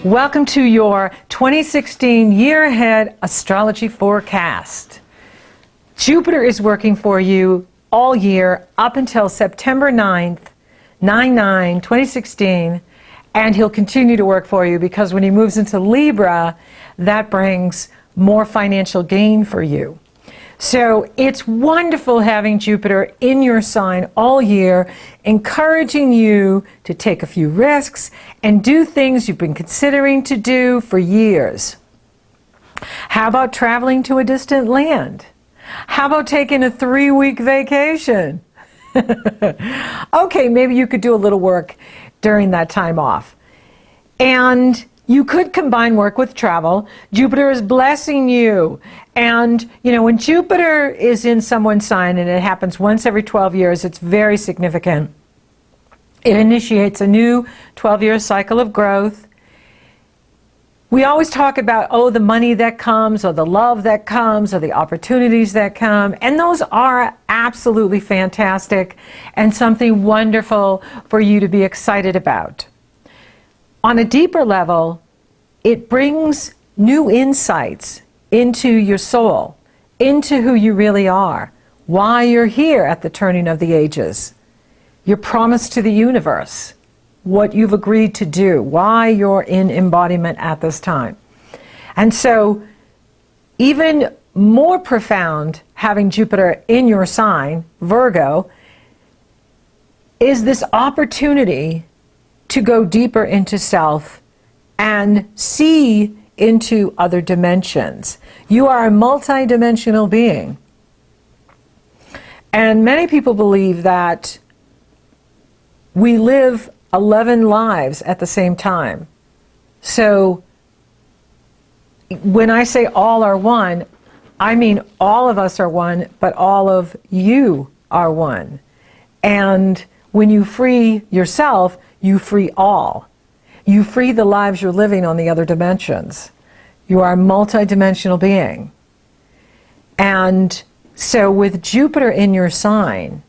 Welcome to your 2016 year ahead astrology forecast. Jupiter is working for you all year up until September 9th, 9/9/2016, and he'll continue to work for you because when he moves into Libra, that brings more financial gain for you. So it's wonderful having Jupiter in your sign all year, encouraging you to take a few risks and do things you've been considering to do for years. How about traveling to a distant land? How about taking a 3-week vacation? Okay, maybe you could do a little work during that time off. And you could combine work with travel. Jupiter is blessing you. And, when Jupiter is in someone's sign, and it happens once every 12 years, it's very significant. It initiates a new 12-year cycle of growth. We always talk about, the money that comes, or the love that comes, or the opportunities that come. And those are absolutely fantastic and something wonderful for you to be excited about. On a deeper level, it brings new insights into your soul, into who you really are, why you're here at the turning of the ages, your promise to the universe, what you've agreed to do, why you're in embodiment at this time. And so, even more profound, having Jupiter in your sign, Virgo, is this opportunity to go deeper into self and see into other dimensions. You are a multi-dimensional being. And many people believe that we live 11 lives at the same time. So when I say all are one, I mean all of us are one, but all of you are one. And when you free yourself, you free all. You free the lives you're living on the other dimensions. You are a multi-dimensional being. And so with Jupiter in your sign,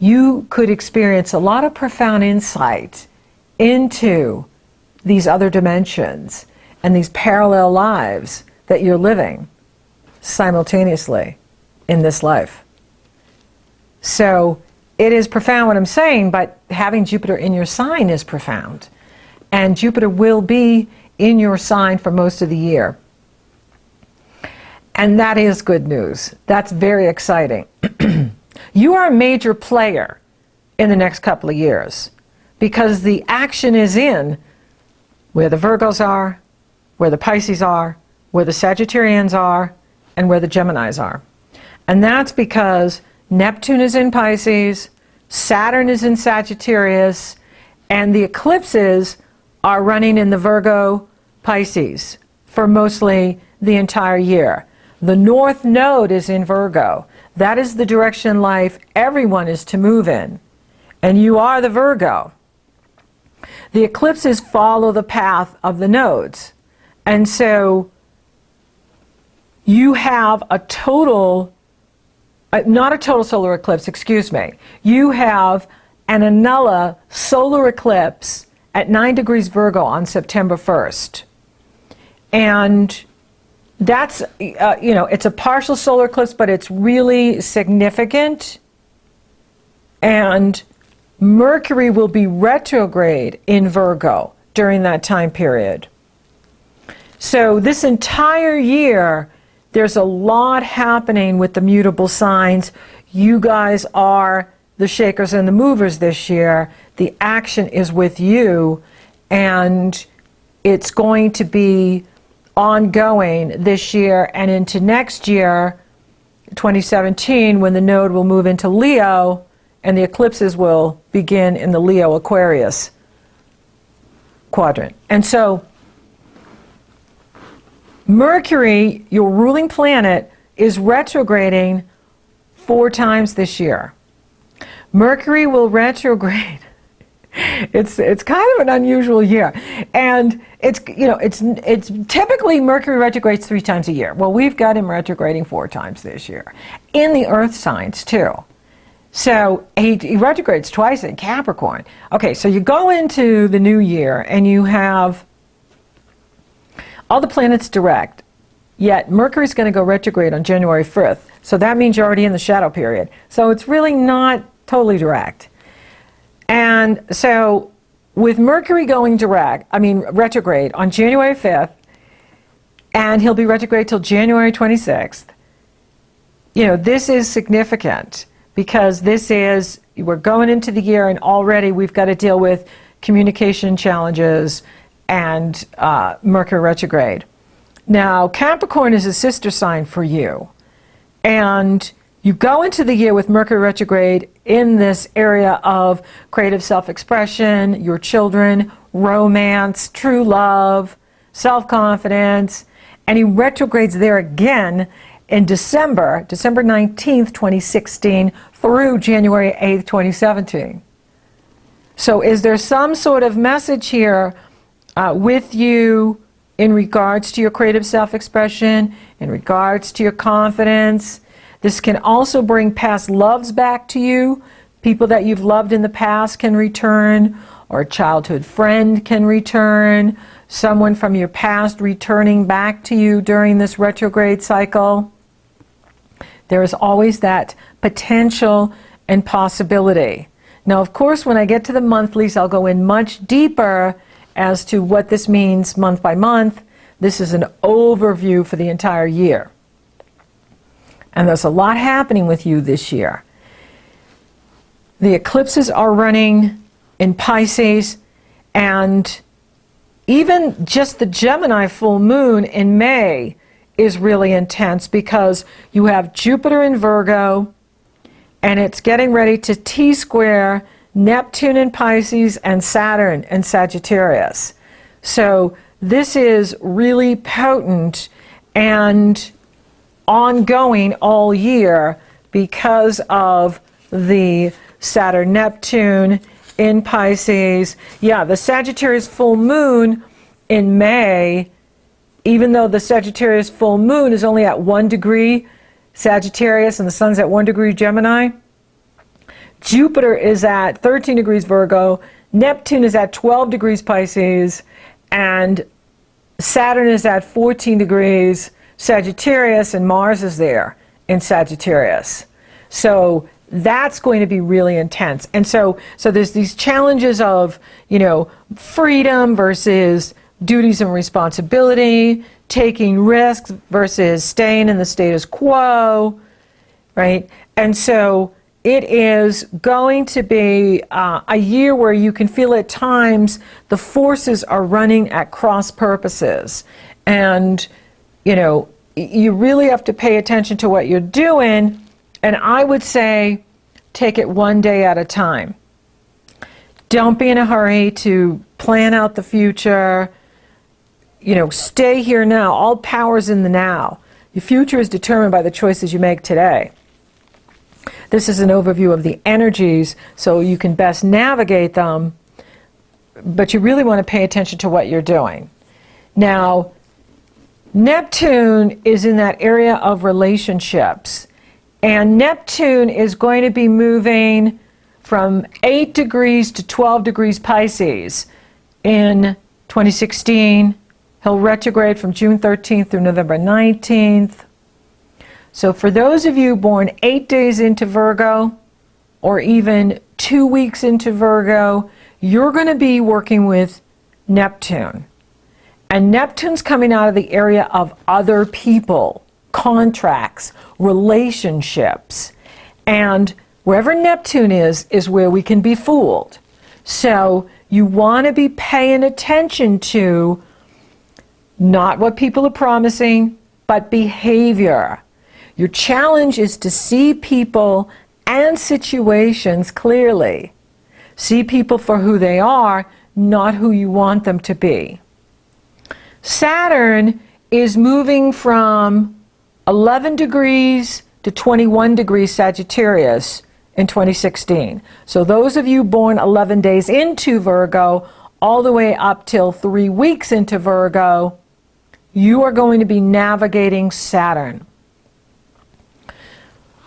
you could experience a lot of profound insight into these other dimensions and these parallel lives that you're living simultaneously in this life. So it is profound what I'm saying, but having Jupiter in your sign is profound. And Jupiter will be in your sign for most of the year. And that is good news. That's very exciting. You are a major player in the next couple of years because the action is in where the Virgos are, where the Pisces are, where the Sagittarians are, and where the Geminis are. And that's because Neptune is in Pisces, Saturn is in Sagittarius, and the eclipses are running in the Virgo Pisces for mostly the entire year. The North Node is in Virgo. That is the direction in life everyone is to move in. And you are the Virgo. The eclipses follow the path of the nodes. And so you have a total, not a total solar eclipse, excuse me. You have an annular solar eclipse at 9 degrees Virgo on September 1st. And that's, it's a partial solar eclipse, but it's really significant. And Mercury will be retrograde in Virgo during that time period. So this entire year, there's a lot happening with the mutable signs. You guys are the shakers and the movers this year. The action is with you, and it's going to be ongoing this year and into next year, 2017, when the node will move into Leo and the eclipses will begin in the Leo Aquarius quadrant. And so Mercury, your ruling planet, is retrograding 4 times this year. Mercury will retrograde. It's kind of an unusual year, and it's typically Mercury retrogrades 3 times a year. Well, we've got him retrograding 4 times this year in the Earth signs too. So he retrogrades twice in Capricorn. Okay, so you go into the new year and you have All the planets direct. Yet Mercury's going to go retrograde on January 5th. So that means you're already in the shadow period. So it's really not totally direct. And so with Mercury going retrograde on January 5th, and he'll be retrograde till January 26th, this is significant because we're going into the year and already we've got to deal with communication challenges and Mercury retrograde. Now, Capricorn is a sister sign for you. And you go into the year with Mercury retrograde in this area of creative self-expression, your children, romance, true love, self-confidence. And he retrogrades there again in December 19th, 2016 through January 8th, 2017. So is there some sort of message here with you in regards to your creative self-expression, in regards to your confidence? This can also bring past loves back to you. People that you've loved in the past can return, or a childhood friend can return, someone from your past returning back to you during this retrograde cycle. There is always that potential and possibility. Now, of course, when I get to the monthlies, I'll go in much deeper as to what this means month by month. This is an overview for the entire year. And there's a lot happening with you this year. The eclipses are running in Pisces, and even just the Gemini full moon in May is really intense because you have Jupiter in Virgo, and it's getting ready to T-square Neptune in Pisces and Saturn in Sagittarius. So this is really potent and ongoing all year because of the Saturn Neptune in Pisces. Yeah, the Sagittarius full moon in May, even though the Sagittarius full moon is only at 1 degree Sagittarius and the sun's at 1 degree Gemini, Jupiter is at 13 degrees Virgo, Neptune is at 12 degrees Pisces, and Saturn is at 14 degrees Sagittarius, and Mars is there in Sagittarius. So that's going to be really intense. And so there's these challenges of, freedom versus duties and responsibility, taking risks versus staying in the status quo, right? And so it is going to be a year where you can feel at times the forces are running at cross purposes. And, you really have to pay attention to what you're doing. And I would say take it one day at a time. Don't be in a hurry to plan out the future. Stay here now. All power's in the now. Your future is determined by the choices you make today. This is an overview of the energies so you can best navigate them, but you really want to pay attention to what you're doing. Now, Neptune is in that area of relationships, and Neptune is going to be moving from 8 degrees to 12 degrees Pisces in 2016. He'll retrograde from June 13th through November 19th. So for those of you born 8 days into Virgo, or even 2 weeks into Virgo, you're going to be working with Neptune. And Neptune's coming out of the area of other people, contracts, relationships. And wherever Neptune is where we can be fooled. So you want to be paying attention to not what people are promising, but behavior. Your challenge is to see people and situations clearly. See people for who they are, not who you want them to be. Saturn is moving from 11 degrees to 21 degrees Sagittarius in 2016. So those of you born 11 days into Virgo, all the way up till 3 weeks into Virgo, you are going to be navigating Saturn.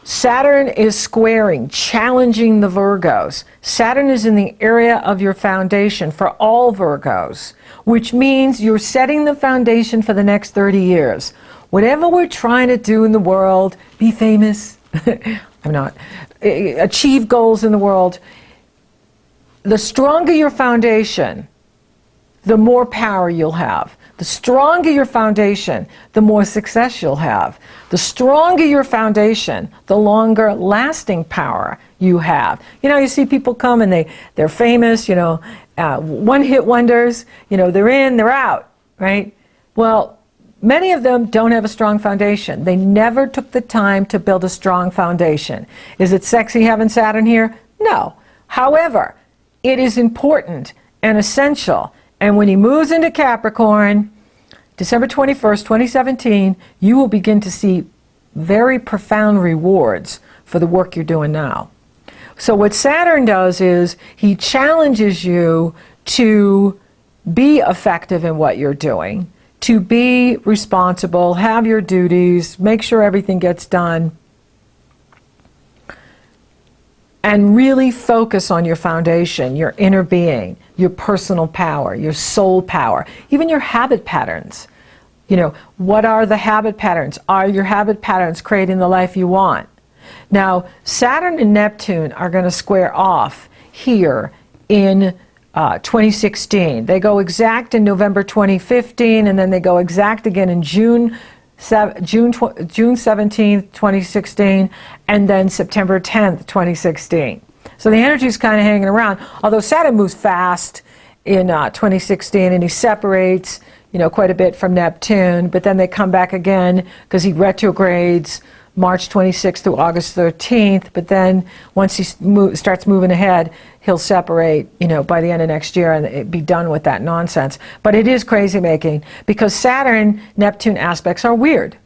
Saturn is squaring, challenging the Virgos. Saturn is in the area of your foundation for all Virgos, which means you're setting the foundation for the next 30 years. Whatever we're trying to do in the world, be famous, I'm not, achieve goals in the world, the stronger your foundation, the more power you'll have. The stronger your foundation, the more success you'll have. The stronger your foundation, the longer lasting power you have. You know, you see people come and they're famous, you know, one-hit wonders, you know, they're in, they're out, right? Well, many of them don't have a strong foundation. They never took the time to build a strong foundation. Is it sexy having Saturn here? No. However, it is important and essential. And when he moves into Capricorn, December 21st, 2017, you will begin to see very profound rewards for the work you're doing now. So what Saturn does is he challenges you to be effective in what you're doing, to be responsible, have your duties, make sure everything gets done, and really focus on your foundation, your inner being, your personal power, your soul power, even your habit patterns. You know, what are the habit patterns? Are your habit patterns creating the life you want? Now, Saturn and Neptune are going to square off here in 2016. They go exact in November 2015, and then they go exact again in June 17th, 2016, and then September 10th, 2016. So the energy is kind of hanging around, although Saturn moves fast in 2016, and he separates, you know, quite a bit from Neptune, but then they come back again because he retrogrades March 26th through August 13th, but then once he starts moving ahead, he'll separate, you know, by the end of next year and be done with that nonsense. But it is crazy making because Saturn-Neptune aspects are weird.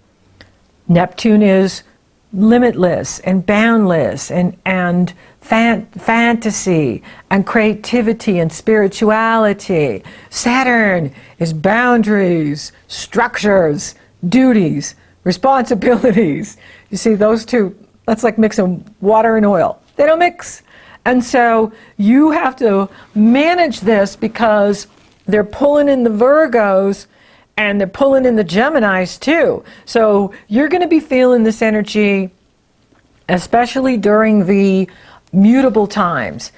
Neptune is limitless and boundless and fantasy and creativity and spirituality. Saturn is boundaries, structures, duties, responsibilities. You see, those two, that's like mixing water and oil. They don't mix. And so you have to manage this because they're pulling in the Virgos and they're pulling in the Geminis too. So you're going to be feeling this energy, especially during the mutable times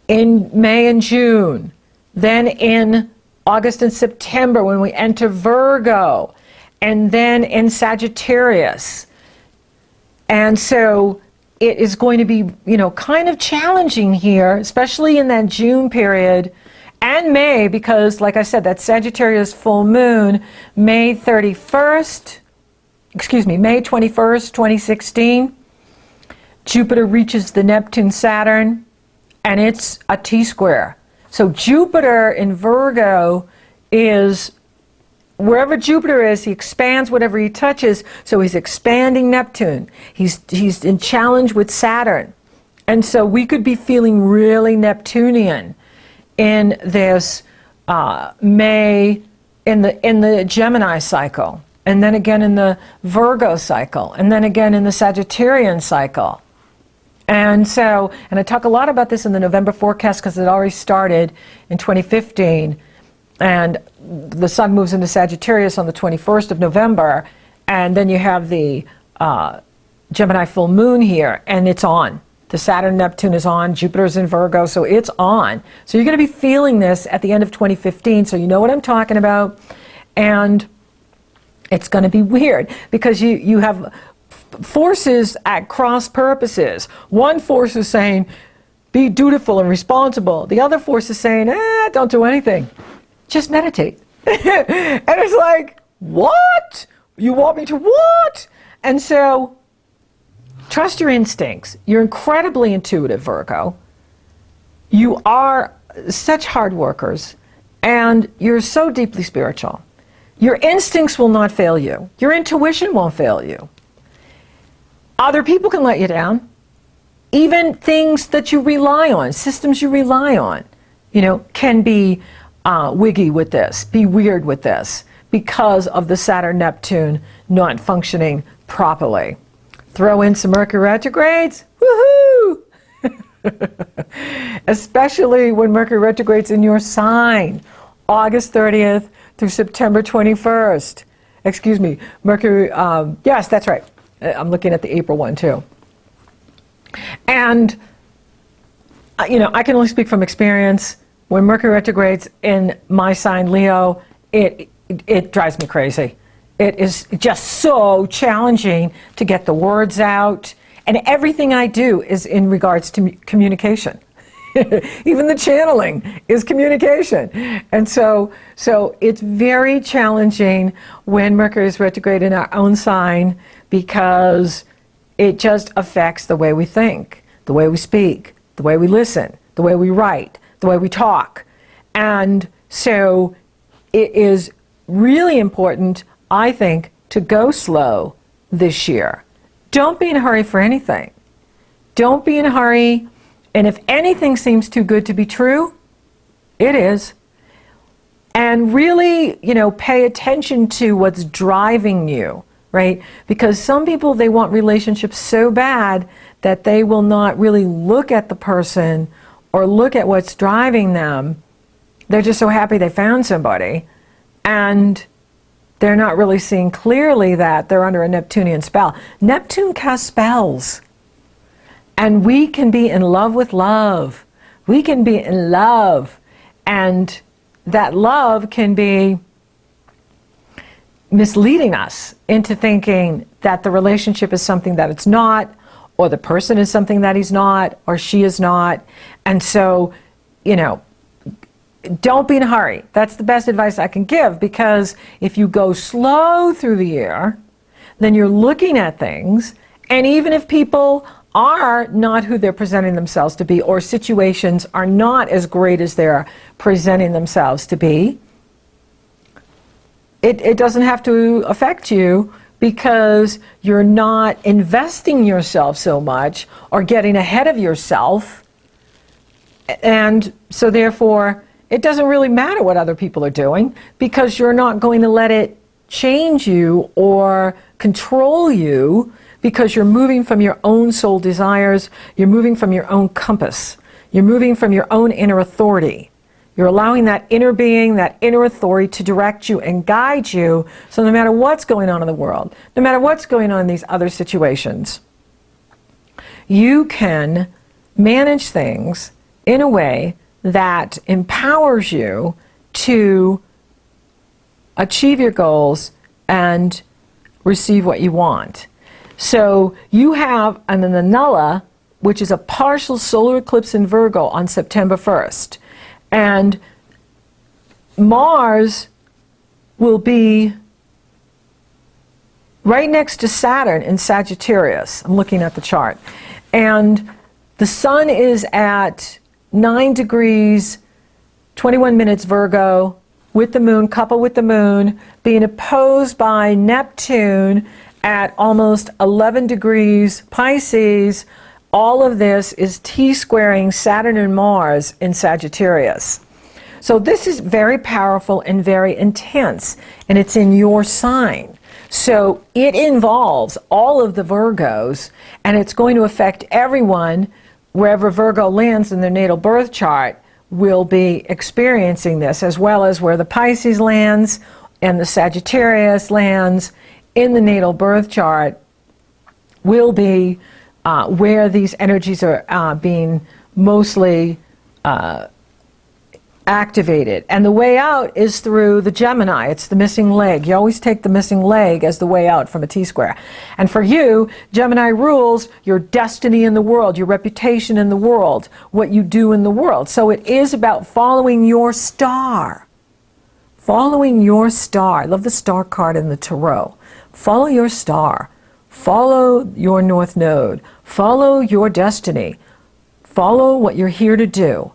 in May and June, then in August and September when we enter Virgo, and then in Sagittarius. And so it is going to be, you know, kind of challenging here, especially in that June period and May, because like I said, that Sagittarius full moon, May 21st, 2016, Jupiter reaches the Neptune-Saturn, and it's a T-square. So Jupiter in Virgo is, wherever Jupiter is, he expands whatever he touches, so he's expanding Neptune. He's in challenge with Saturn. And so we could be feeling really Neptunian in this May, in the Gemini cycle, and then again in the Virgo cycle, and then again in the Sagittarian cycle. And so, and I talk a lot about this in the November forecast because it already started in 2015, and the sun moves into Sagittarius on the 21st of November, and then you have the Gemini full moon here, and it's on. The Saturn-Neptune is on, Jupiter's in Virgo, so it's on. So you're going to be feeling this at the end of 2015, so you know what I'm talking about. And it's going to be weird because you have forces at cross purposes. One force is saying, be dutiful and responsible. The other force is saying, don't do anything. Just meditate. And it's like, what? You want me to what? And so, trust your instincts. You're incredibly intuitive, Virgo. You are such hard workers, and you're so deeply spiritual. Your instincts will not fail you. Your intuition won't fail you. Other people can let you down. Even things that you rely on, systems you rely on, you know, can be wiggy with this, be weird with this, because of the Saturn-Neptune not functioning properly. Throw in some Mercury retrogrades, woohoo! Especially when Mercury retrogrades in your sign, August 30th through September 21st. Excuse me, Mercury, yes, that's right. I'm looking at the April one too. And, I can only speak from experience. When Mercury retrogrades in my sign, Leo, it drives me crazy. It is just so challenging to get the words out. And everything I do is in regards to communication. Even the channeling is communication. And so it's very challenging when Mercury is retrograde in our own sign, because it just affects the way we think, the way we speak, the way we listen, the way we write, the way we talk. And so it is really important, I think, to go slow this year. Don't be in a hurry for anything. Don't be in a hurry. And if anything seems too good to be true, it is. And really, pay attention to what's driving you, right? Because some people, they want relationships so bad that they will not really look at the person or look at what's driving them. They're just so happy they found somebody. And they're not really seeing clearly that they're under a Neptunian spell. Neptune casts spells. And we can be in love with love. We can be in love. And that love can be misleading us into thinking that the relationship is something that it's not, or the person is something that he's not, or she is not. And so, don't be in a hurry. That's the best advice I can give, because if you go slow through the year, then you're looking at things, and even if people are not who they're presenting themselves to be, or situations are not as great as they're presenting themselves to be, it doesn't have to affect you, because you're not investing yourself so much or getting ahead of yourself. And so therefore, it doesn't really matter what other people are doing, because you're not going to let it change you or control you, because you're moving from your own soul desires, you're moving from your own compass, you're moving from your own inner authority. You're allowing that inner being, that inner authority to direct you and guide you, so no matter what's going on in the world, no matter what's going on in these other situations, you can manage things in a way that empowers you to achieve your goals and receive what you want. So you have an Annulla, which is a partial solar eclipse in Virgo on September 1st. And Mars will be right next to Saturn in Sagittarius. I'm looking at the chart. And the Sun is at 9 degrees, 21 minutes Virgo, with the Moon, coupled with the Moon, being opposed by Neptune at almost 11 degrees Pisces. All of this is T-squaring Saturn and Mars in Sagittarius. So this is very powerful and very intense, and it's in your sign. So it involves all of the Virgos, and it's going to affect everyone. Wherever Virgo lands in their natal birth chart will be experiencing this, as well as where the Pisces lands and the Sagittarius lands in the natal birth chart will be where these energies are being mostly activated. And the way out is through the Gemini. It's the missing leg. You always take the missing leg as the way out from a T-square. And for you, Gemini rules your destiny in the world, your reputation in the world, what you do in the world. So it is about following your star. Following your star. I love the star card in the Tarot. Follow your star. Follow your North Node. Follow your destiny. Follow what you're here to do.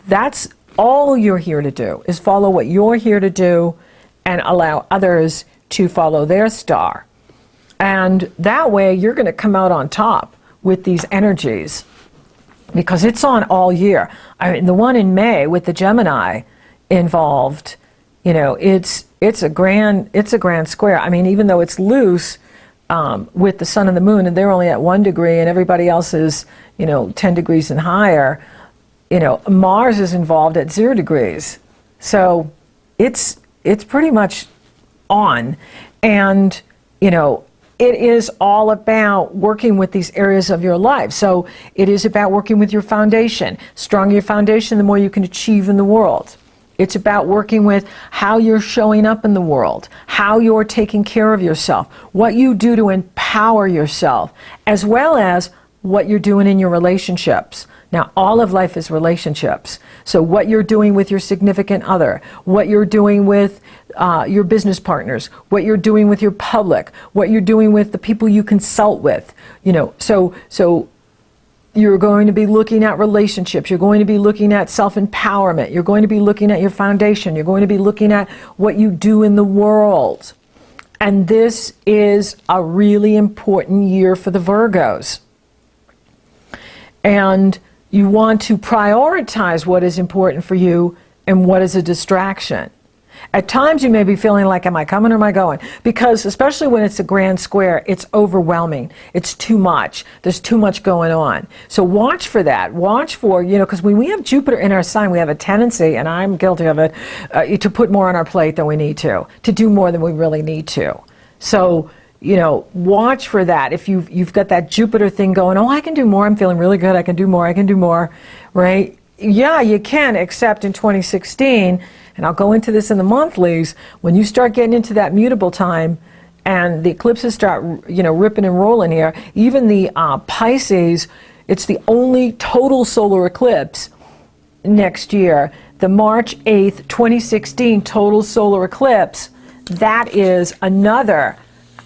That's all you're here to do, is follow what you're here to do and allow others to follow their star. And that way you're going to come out on top with these energies, because it's on all year. I mean, the one in May with the Gemini involved, it's a grand square. I mean, even though it's loose, with the sun and the moon, and they're only at 1 degree, and everybody else is, 10 degrees and higher. Mars is involved at 0 degrees. So it's pretty much on. And, it is all about working with these areas of your life. So it is about working with your foundation. Stronger your foundation, the more you can achieve in the world. It's about working with how you're showing up in the world, how you're taking care of yourself, what you do to empower yourself, as well as what you're doing in your relationships. Now, all of life is relationships. So what you're doing with your significant other, what you're doing with your business partners, what you're doing with your public, what you're doing with the people you consult with, so you're going to be looking at relationships, you're going to be looking at self-empowerment, you're going to be looking at your foundation, you're going to be looking at what you do in the world. And this is a really important year for the Virgos. And you want to prioritize what is important for you and what is a distraction. At times you may be feeling like, am I coming or am I going? Because especially when it's a grand square, it's overwhelming. It's too much. There's too much going on. So watch for that. Watch for, because when we have Jupiter in our sign, we have a tendency, and I'm guilty of it, to put more on our plate than we need to do more than we really need to. So, watch for that. If you've got that Jupiter thing going, I can do more, I'm feeling really good, I can do more, right? Yeah, you can, except in 2016, and I'll go into this in the monthlies, when you start getting into that mutable time and the eclipses start, ripping and rolling here, even the Pisces, it's the only total solar eclipse next year. The March 8th, 2016 total solar eclipse, that is another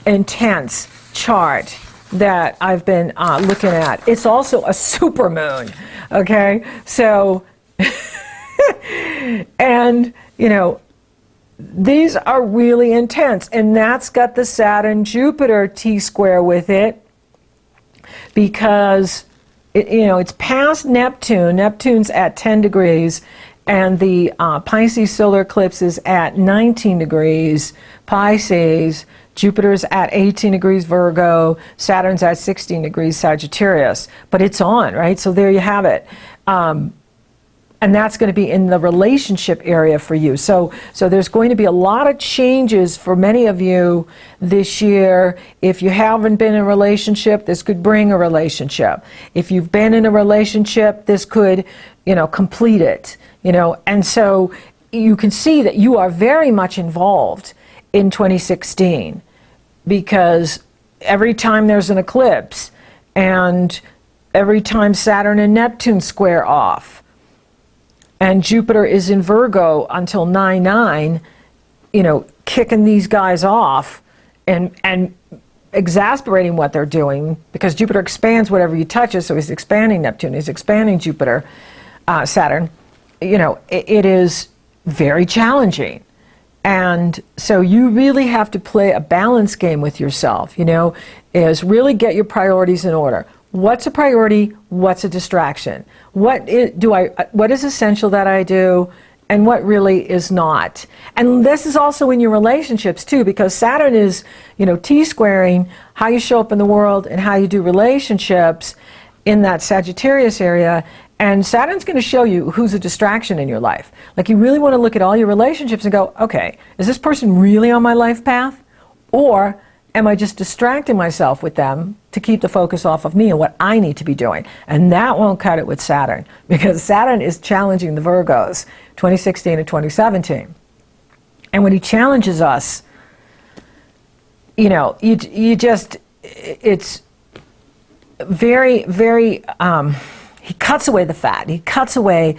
intense chart that I've been looking at. It's also a supermoon, okay? So, and, these are really intense, and that's got the Saturn-Jupiter T-square with it, because, it's past Neptune. Neptune's at 10 degrees, and the Pisces solar eclipse is at 19 degrees Pisces. Jupiter's at 18 degrees Virgo, Saturn's at 16 degrees Sagittarius, but it's on, right? So there you have it. And that's going to be in the relationship area for you. So there's going to be a lot of changes for many of you this year. If you haven't been in a relationship, this could bring a relationship. If you've been in a relationship, this could, complete it, And so you can see that you are very much involved in 2016. Because every time there's an eclipse, and every time Saturn and Neptune square off, and Jupiter is in Virgo until 9/9, kicking these guys off and exasperating what they're doing, because Jupiter expands whatever you touch it, so he's expanding Neptune, he's expanding Jupiter, Saturn. It is very challenging. And so you really have to play a balance game with yourself, is really get your priorities in order. What's a priority? What's a distraction? What is essential that I do, and what really is not? And this is also in your relationships too, because Saturn is, T-squaring how you show up in the world and how you do relationships in that Sagittarius area. And Saturn's going to show you who's a distraction in your life. Like, you really want to look at all your relationships and go, okay, is this person really on my life path? Or am I just distracting myself with them to keep the focus off of me and what I need to be doing? And that won't cut it with Saturn, because Saturn is challenging the Virgos 2016 and 2017. And when he challenges us, it's very, very, he cuts away the fat, he cuts away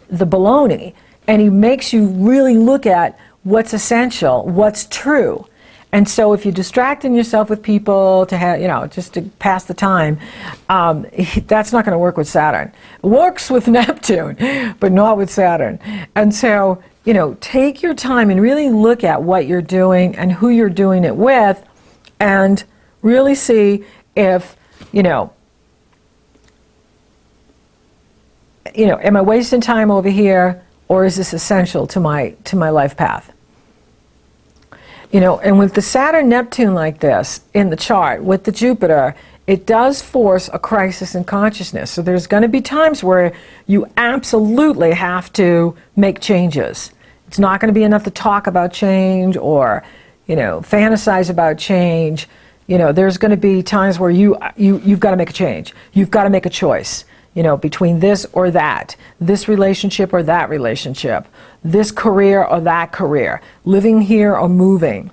the baloney, and he makes you really look at what's essential, what's true. And so if you're distracting yourself with people to have, just to pass the time, that's not going to work with Saturn. It works with Neptune, but not with Saturn. And so, take your time and really look at what you're doing and who you're doing it with, and really see if, am I wasting time over here, or is this essential to my life path? And with the Saturn Neptune like this in the chart, with the Jupiter, it does force a crisis in consciousness. So there's going to be times where you absolutely have to make changes. It's not going to be enough to talk about change or, fantasize about change. There's going to be times where you've got to make a change. You've got to make a choice, between this or that, this relationship or that relationship, this career or that career, living here or moving.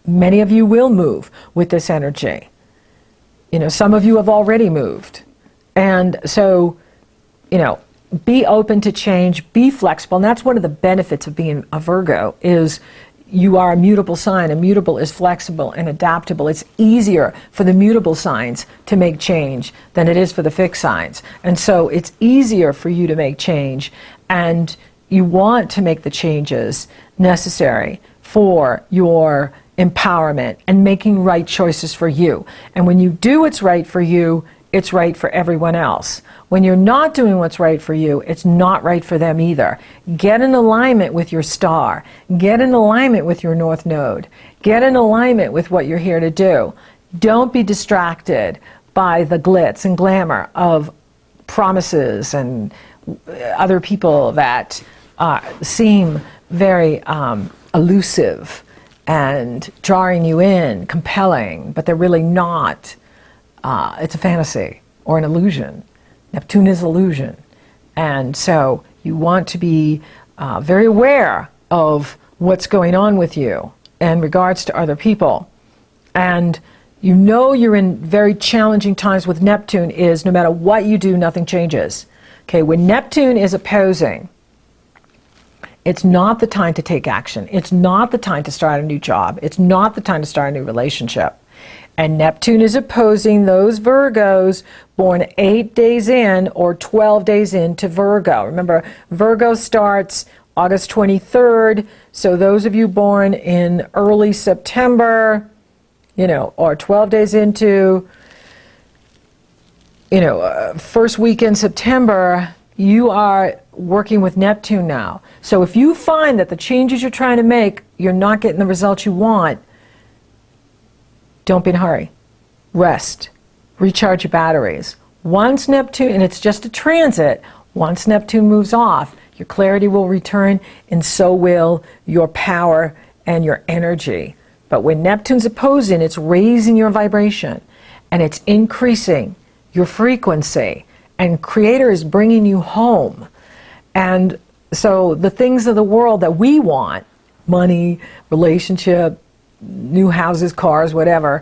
Many of you will move with this energy. Some of you have already moved. And so, be open to change, be flexible. And that's one of the benefits of being a Virgo is you are a mutable sign. A mutable is flexible and adaptable. It's easier for the mutable signs to make change than it is for the fixed signs. And so it's easier for you to make change, and you want to make the changes necessary for your empowerment and making right choices for you. And when you do what's right for you, it's right for everyone else. When you're not doing what's right for you, it's not right for them either. Get in alignment with your star. Get in alignment with your North Node. Get in alignment with what you're here to do. Don't be distracted by the glitz and glamour of promises and other people that seem very elusive and drawing you in, compelling, but they're really not. It's a fantasy or an illusion. Neptune is illusion. And so you want to be very aware of what's going on with you in regards to other people. And you're in very challenging times with Neptune is no matter what you do, nothing changes. Okay, when Neptune is opposing, it's not the time to take action. It's not the time to start a new job. It's not the time to start a new relationship. And Neptune is opposing those Virgos born 8 days in or 12 days into Virgo. Remember, Virgo starts August 23rd. So those of you born in early September, or 12 days into, first week in September, you are working with Neptune now. So if you find that the changes you're trying to make, you're not getting the results you want, don't be in a hurry. Rest. Recharge your batteries. Once Neptune, and it's just a transit, once Neptune moves off, your clarity will return, and so will your power and your energy. But when Neptune's opposing, it's raising your vibration, and it's increasing your frequency, and Creator is bringing you home. And so the things of the world that we want, money, relationship, new houses, cars, whatever,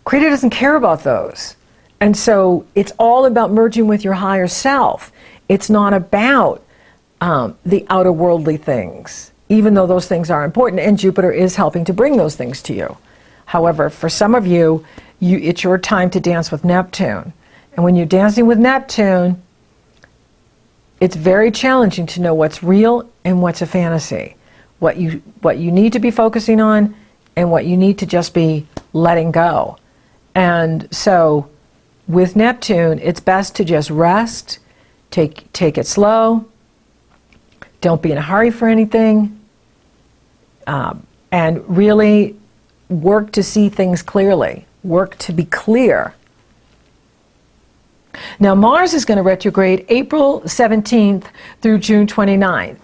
Creator doesn't care about those. And so it's all about merging with your higher self. It's not about the outer worldly things, even though those things are important, and Jupiter is helping to bring those things to you. However, for some of you, it's your time to dance with Neptune. And when you're dancing with Neptune, it's very challenging to know what's real and what's a fantasy. What you need to be focusing on and what you need to just be letting go. And so with Neptune, it's best to just rest, take it slow, don't be in a hurry for anything, and really work to see things clearly, work to be clear. Now Mars is going to retrograde April 17th through June 29th.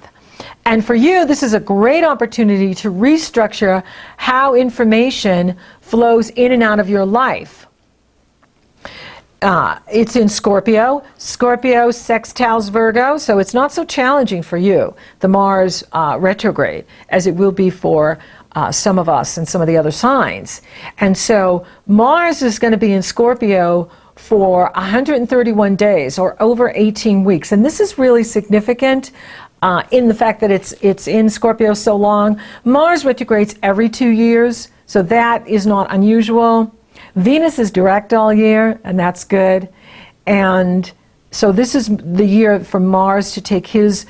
And for you, this is a great opportunity to restructure how information flows in and out of your life. It's in Scorpio. Scorpio sextiles Virgo, so it's not so challenging for you, the Mars retrograde, as it will be for some of us and some of the other signs. And so Mars is going to be in Scorpio for 131 days, or over 18 weeks. And this is really significant in the fact that it's in Scorpio so long. Mars retrogrades every 2 years, so that is not unusual. Venus is direct all year, and that's good. And so this is the year for Mars to take his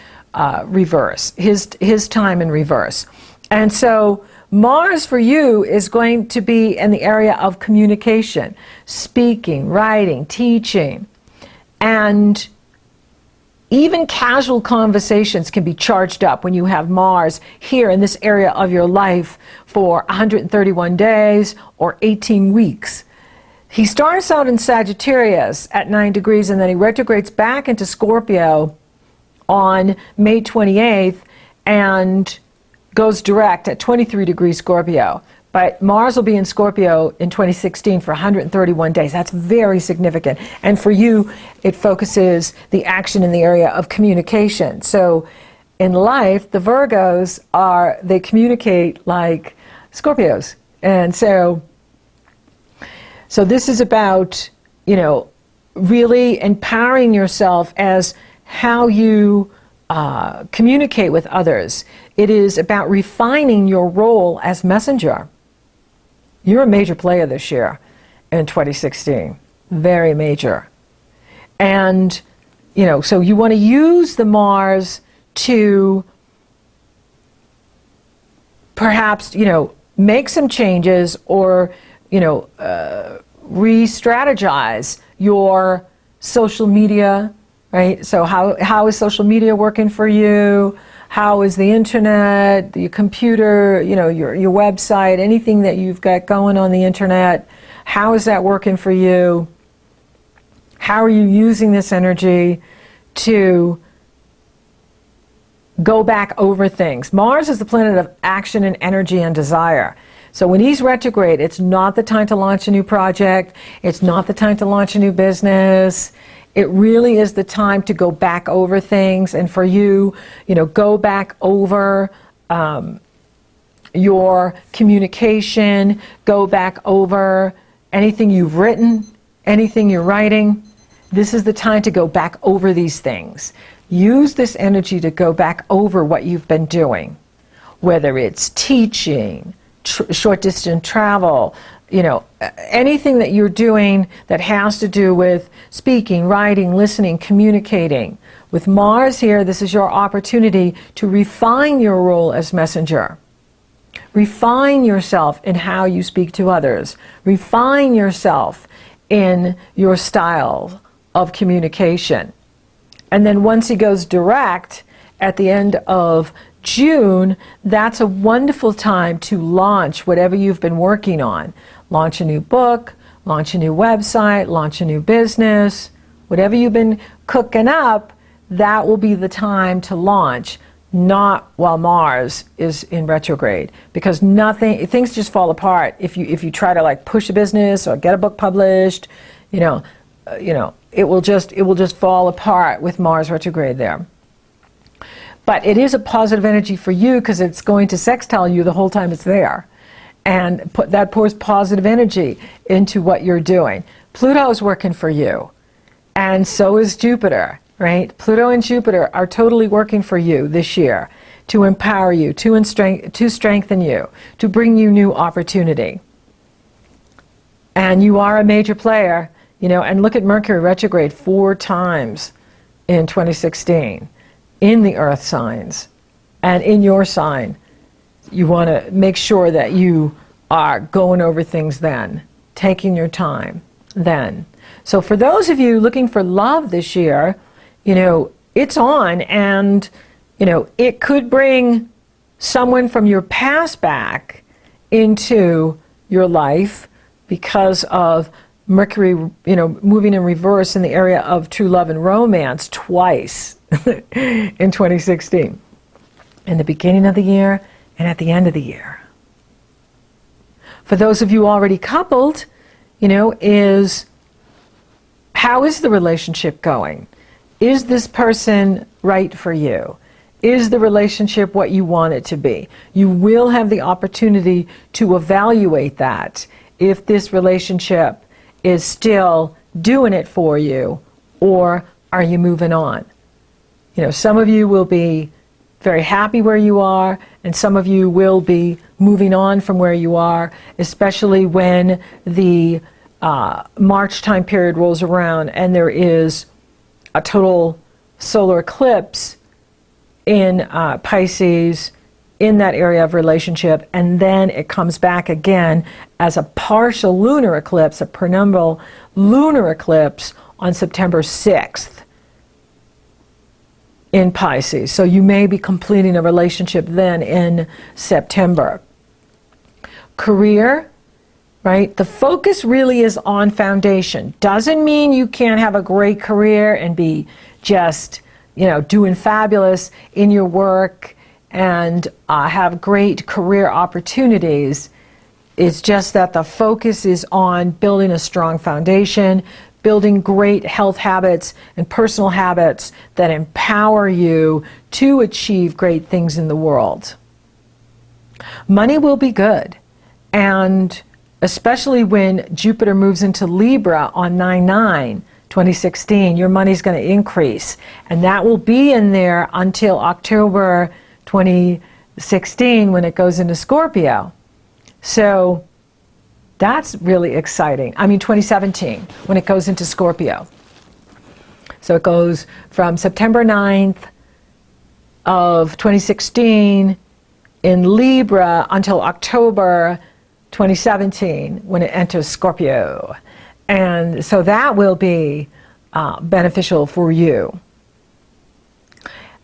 reverse, his time in reverse. And so Mars for you is going to be in the area of communication, speaking, writing, teaching. And Even casual conversations can be charged up when you have Mars here in this area of your life for 131 days or 18 weeks. He starts out in Sagittarius at 9 degrees, and then he retrogrades back into Scorpio on May 28th and goes direct at 23 degrees Scorpio. But Mars will be in Scorpio in 2016 for 131 days. That's very significant. And for you, it focuses the action in the area of communication. So in life, the Virgos they communicate like Scorpios. And so this is about, really empowering yourself as how you communicate with others. It is about refining your role as messenger. You're a major player this year in 2016, very major. And, so you want to use the Mars to perhaps, make some changes or, re-strategize your social media, right? So how is social media working for you? How is the internet, your computer, your website, anything that you've got going on the internet? How is that working for you? How are you using this energy to go back over things? Mars is the planet of action and energy and desire. So when he's retrograde, it's not the time to launch a new project. It's not the time to launch a new business. It really is the time to go back over things, and for you, go back over your communication, go back over anything you've written, anything you're writing. This is the time to go back over these things. Use this energy to go back over what you've been doing, whether it's teaching, short distance travel, anything that you're doing that has to do with speaking, writing, listening, communicating. With Mars here, this is your opportunity to refine your role as messenger. Refine yourself in how you speak to others. Refine yourself in your style of communication. And then once he goes direct at the end of June, that's a wonderful time to launch whatever you've been working on. Launch a new book, launch a new website, launch a new business. Whatever you've been cooking up, that will be the time to launch, not while Mars is in retrograde, because things just fall apart if you try to push a business or get a book published. It will just fall apart with Mars retrograde there. But it is a positive energy for you because it's going to sextile you the whole time it's there. And that pours positive energy into what you're doing. Pluto is working for you. And so is Jupiter, right? Pluto and Jupiter are totally working for you this year to empower you, to strengthen you, to bring you new opportunity. And you are a major player, and look at Mercury retrograde 4 times in 2016. In the earth signs and in your sign. You want to make sure that you are going over things then, taking your time then. So for those of you looking for love this year, it's on, and it could bring someone from your past back into your life because of Mercury, moving in reverse in the area of true love and romance twice in 2016, in the beginning of the year and at the end of the year. For those of you already coupled, how is the relationship going? Is this person right for you? Is the relationship what you want it to be? You will have the opportunity to evaluate that if this relationship is still doing it for you, or are you moving on? Some of you will be very happy where you are, and some of you will be moving on from where you are, especially when the March time period rolls around and there is a total solar eclipse in Pisces in that area of relationship, and then it comes back again as a partial lunar eclipse, a penumbral lunar eclipse on September 6th. in Pisces. So you may be completing a relationship then in September. Career, right? The focus really is on foundation. Doesn't mean you can't have a great career and be just, doing fabulous in your work and have great career opportunities. It's just that the focus is on building a strong foundation, building great health habits and personal habits that empower you to achieve great things in the world. Money will be good, and especially when Jupiter moves into Libra on 9/9/2016, your money's going to increase, and that will be in there until October 2016 when it goes into Scorpio. So that's really exciting. 2017 when it goes into Scorpio. So it goes from September 9th of 2016 in Libra until October 2017 when it enters Scorpio. And so that will be beneficial for you.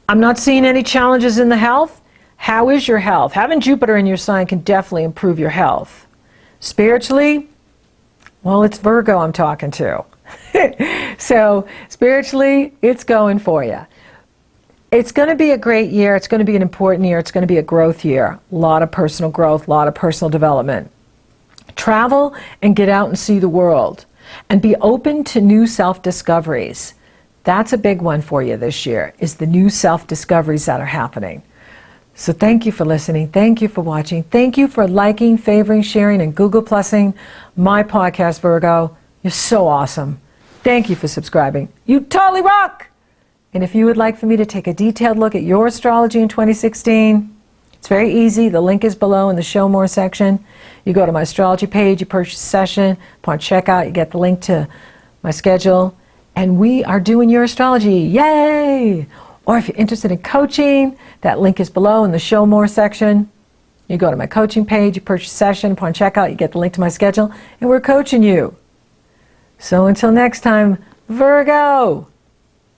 I'm not seeing any challenges in the health. How is your health? Having Jupiter in your sign can definitely improve your health. Spiritually, well, it's Virgo I'm talking to. So spiritually, it's going for you. It's going to be a great year. It's going to be an important year. It's going to be a growth year. A lot of personal growth, a lot of personal development. Travel and get out and see the world. And be open to new self-discoveries. That's a big one for you this year, is the new self-discoveries that are happening. So thank you for listening. Thank you for watching. Thank you for liking, favoring, sharing, and Google Plusing my podcast, Virgo. You're so awesome. Thank you for subscribing. You totally rock! And if you would like for me to take a detailed look at your astrology in 2016, it's very easy. The link is below in the Show More section. You go to my astrology page, you purchase a session. Upon checkout, you get the link to my schedule. And we are doing your astrology. Yay! Or if you're interested in coaching, that link is below in the Show More section. You go to my coaching page, you purchase a session. Upon checkout, you get the link to my schedule, and we're coaching you. So until next time, Virgo,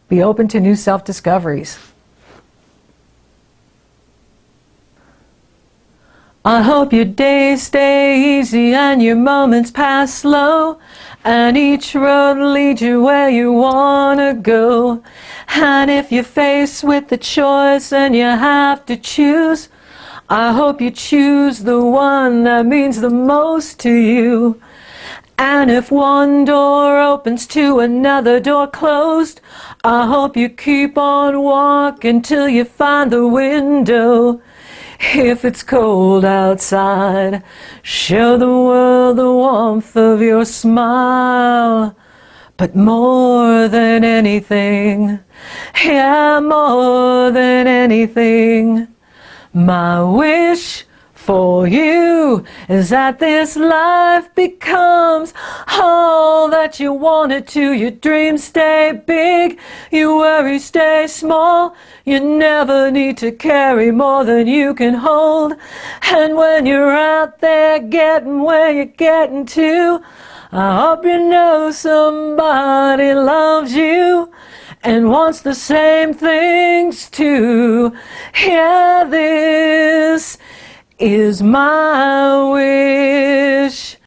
be open to new self-discoveries. I hope your days stay easy and your moments pass slow, and each road leads you where you wanna go. And if you're faced with the choice and you have to choose, I hope you choose the one that means the most to you. And if one door opens to another door closed, I hope you keep on walking till you find the window. If it's cold outside, show the world the warmth of your smile. But more than anything, yeah, more than anything, my wish for you is that this life becomes all that you want it to. Your dreams stay big, your worries stay small. You never need to carry more than you can hold. And when you're out there getting where you're getting to, I hope you know somebody loves you and wants the same things too. Yeah, this is my wish.